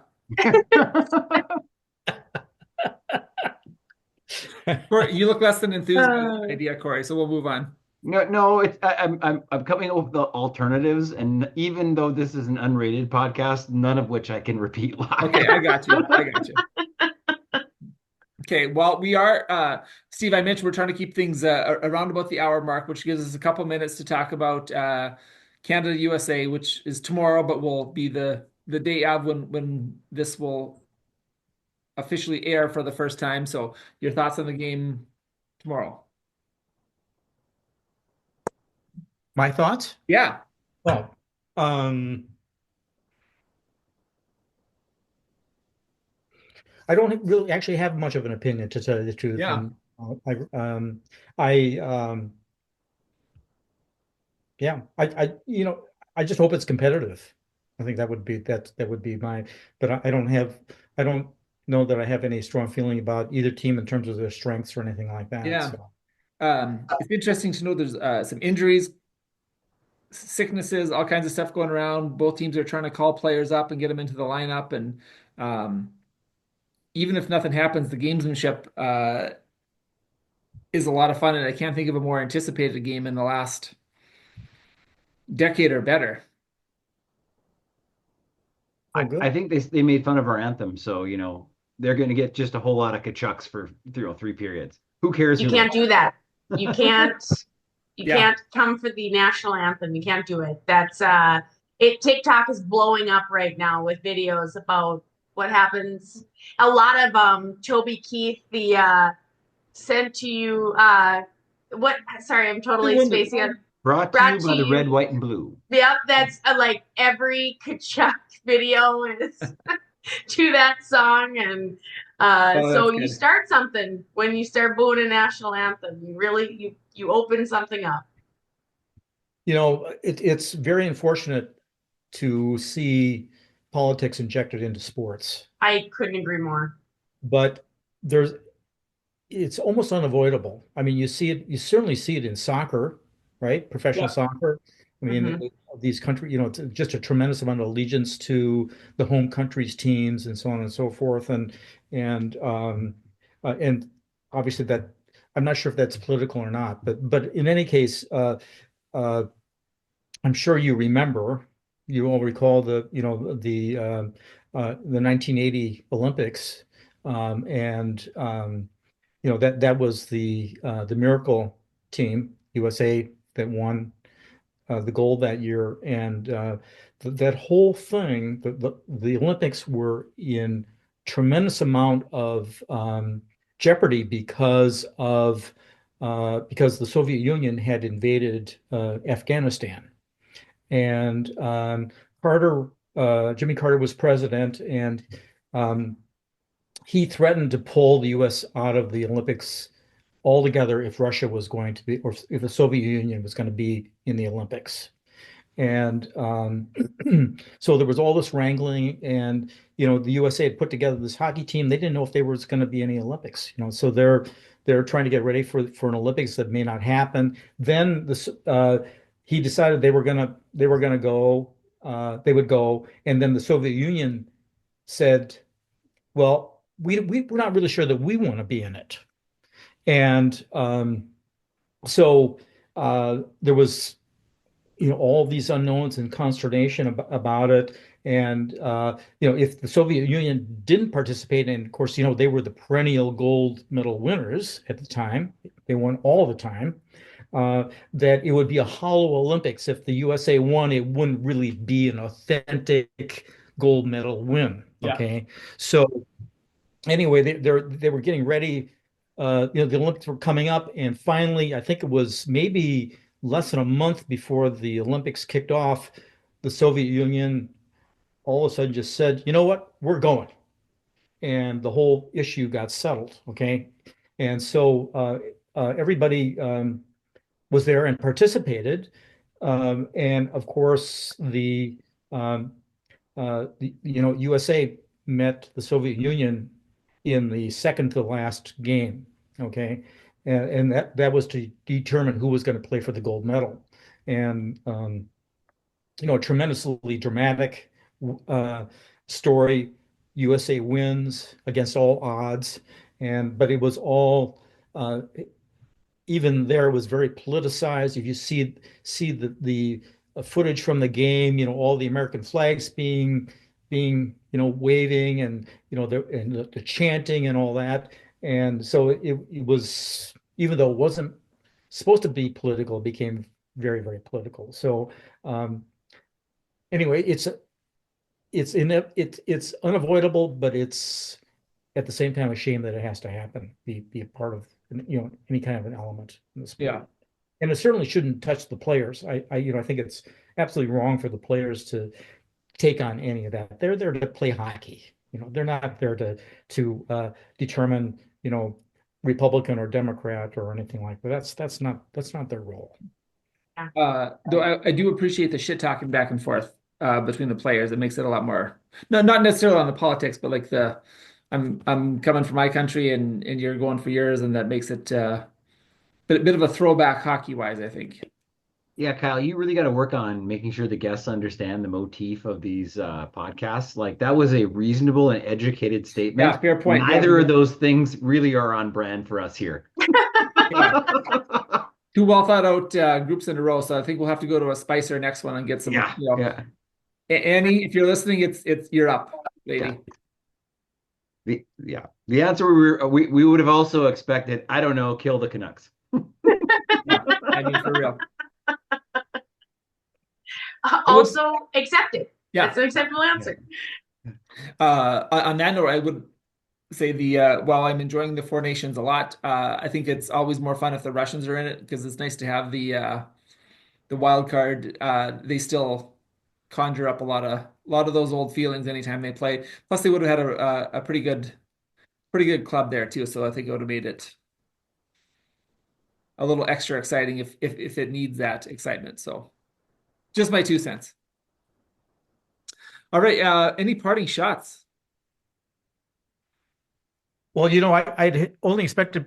Corey, you look less than enthused by the idea, Corey. So we'll move on. No, I'm coming up with the alternatives, and even though this is an unrated podcast, none of which I can repeat live. Okay, I got you. Okay, well, we are, Steve, I mentioned we're trying to keep things around about the hour mark, which gives us a couple minutes to talk about Canada USA, which is tomorrow, but will be the day of when this will officially air for the first time. So your thoughts on the game tomorrow? My thoughts? Yeah. Well, I don't really actually have much of an opinion, to tell you the truth. Yeah. And I yeah, I just hope it's competitive. I think that would be my, but I don't know that I have any strong feeling about either team in terms of their strengths or anything like that. Yeah. So. It's interesting to know there's some injuries, sicknesses, all kinds of stuff going around. Both teams are trying to call players up and get them into the lineup. And even if nothing happens, the gamesmanship is a lot of fun, and I can't think of a more anticipated game in the last decade or better. Oh, I good. think they made fun of our anthem, so they're going to get just a whole lot of kachucks for 3 periods. Who cares You who can't wins? do that. You can't. You Yeah. can't come for the national anthem. You can't do it. That's it. TikTok is blowing up right now with videos about what happens. A lot of Toby Keith, the sent to you what sorry, I'm We totally win the spacing on Brought to you brought to by the red, you. white, and blue. Yep, that's like every Kachuk video is to that song. And Oh, so that's you good. start something when you start booing a national anthem. You really you open something up. It's very unfortunate to see politics injected into sports, I couldn't agree more. but there's it's almost unavoidable. I mean, you certainly see it in soccer, right? Professional Yeah. soccer. I mean, Hmm. these country, it's just a tremendous amount of allegiance to the home country's teams and so on and so forth. And obviously that I'm not sure if that's political or not, but in any case, uh, I'm sure you all recall the 1980 Olympics, and that was the miracle team USA that won the gold that year, and that whole thing, the Olympics were in tremendous amount of jeopardy because the Soviet Union had invaded Afghanistan, and Jimmy Carter was president, and um, he threatened to pull the U.S. out of the Olympics altogether if Russia was going to be, or if the Soviet Union was going to be in the Olympics. And so there was all this wrangling, and the USA had put together this hockey team. They didn't know if there was going to be any Olympics. So they're trying to get ready for an Olympics that may not happen. Then he decided they were gonna go. They would go, and then the Soviet Union said, "Well, we're not really sure that we want to be in it." And so there was all these unknowns and consternation about it. And if the Soviet Union didn't participate, and of course they were the perennial gold medal winners at the time, they won all the time, that it would be a hollow Olympics. If the USA won, it wouldn't really be an authentic gold medal win. Yeah. Okay, so anyway, they were getting ready. The Olympics were coming up, and finally, I think it was maybe less than a month before the Olympics kicked off, the Soviet Union all of a sudden just said, "You know what? We're going," and the whole issue got settled. Okay, and so everybody was there and participated, and of course um, USA met the Soviet Union in the second to last game. Okay, and that was to determine who was going to play for the gold medal, and a tremendously dramatic uh, story. USA wins against all odds, but it was all even there was very politicized. If you see the footage from the game, all the American flags being waving, and the chanting and all that. And so it was, even though it wasn't supposed to be political, it became very, very political. So anyway, it's unavoidable, but it's at the same time a shame that it has to happen, be a part of any kind of an element in the Yeah. sport. And it certainly shouldn't touch the players. I think it's absolutely wrong for the players to take on any of that. They're there to play hockey. They're not there to determine Republican or Democrat or anything like that. That's not their role. Yeah. Though I do appreciate the shit talking back and forth between the players. It makes it a lot more, no, not necessarily on the politics, but like I'm coming for my country, and you're going for yours, and that makes it bit of a throwback hockey wise, I think. Yeah, Kyle, you really got to work on making sure the guests understand the motif of these podcasts. Like that was a reasonable and educated Yeah, statement. fair point. Yeah. Neither of those things really are on brand for us here. Two well thought out groups in a row. So I think we'll have to go to a Spicer next one and get some. Yeah, You know, yeah. Annie, if you're listening, it's you're up, lady. The answer we would have also expected, I don't know, kill the Canucks. Yeah, I mean, for real. Also accepted. Yeah. That's an acceptable answer. On that note, I would say while I'm enjoying the Four Nations a lot, I think it's always more fun if the Russians are in it because it's nice to have the wild card. They still conjure up a lot of those old feelings anytime they play. Plus, they would have had a pretty good club there too. So I think it would have made it a little extra exciting if it needs that excitement. So just my 2 cents. All right. Any parting shots? Well, I'd only expected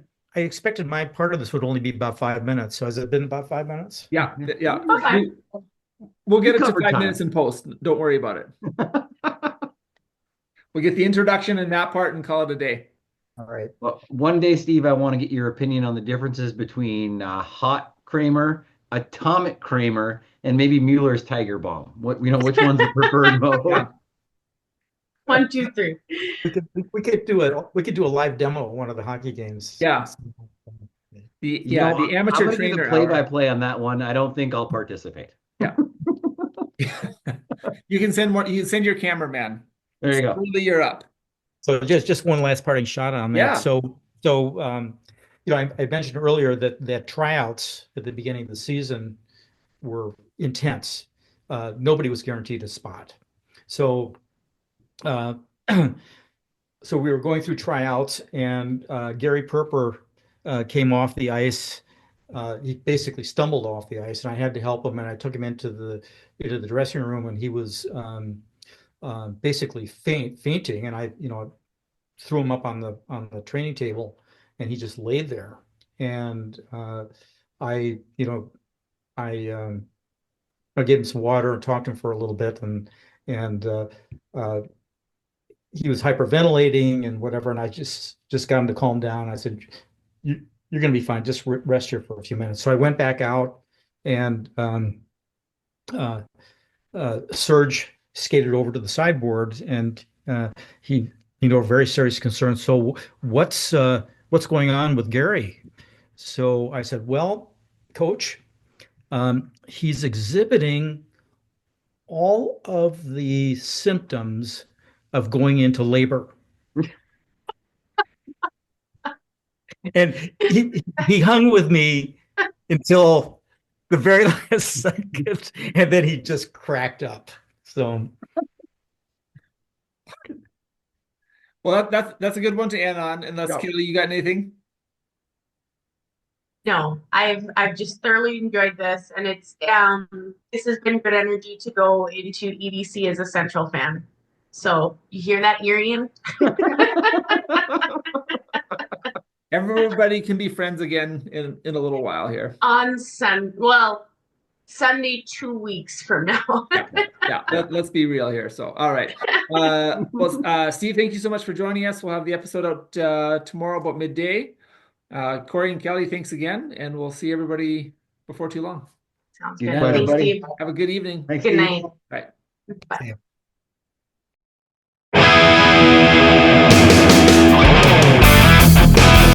my part of this would only be about 5 minutes. So has it been about 5 minutes? Yeah. Okay. We'll get You it to covered 5 minutes time. in post. Don't worry about it. We'll get the introduction and that part and call it a day. All right. Well, one day, Steve, I want to get your opinion on the differences between hot Kramer, atomic Kramer, and maybe Mueller's Tiger Bomb. Which one's the preferred mode? Yeah. 1, 2, 3. We could do a live demo of one of the hockey games. Yeah. The amateur I'm gonna do trainer the play-by-play on that one. I don't think I'll participate. Yeah. You can send more. You can send your cameraman. There you go. Really, you're up. So just one last parting shot on that. Yeah. So I mentioned earlier that tryouts at the beginning of the season were intense. Nobody was guaranteed a spot. So so we were going through tryouts, and Gary Purpur came off the ice. He basically stumbled off the ice, and I had to help him. And I took him into the dressing room, and he was basically fainting. And I threw him up on the training table, and he just laid there. And I I gave him some water and talked to him for a little bit, and he was hyperventilating and whatever, and I just got him to calm down. I said, You're going to be fine. Just rest here for a few minutes." So I went back out, and Serge skated over to the sideboard, and he, very serious concern. "So what's going on with Gary?" So I said, "Well, coach, he's exhibiting all of the symptoms of going into labor." And he hung with me until the very last second, and then he just cracked up. So, well, that's a good one to end on. Unless Kelly, you got anything? No, I've just thoroughly enjoyed this, and this has been good energy to go into EDC as a Central fan. So you hear that, Irian? Everybody can be friends again in a little while here. On Sunday 2 weeks from now. Yeah. Let's be real here. So, all right. Well, Steve, thank you so much for joining us. We'll have the episode out tomorrow about midday. Corey and Kelly, thanks again, and we'll see everybody before too long. Sounds Good good. night, Thanks, everybody. Steve. Have a good evening. Thanks, Good Steve. night. Bye. Bye.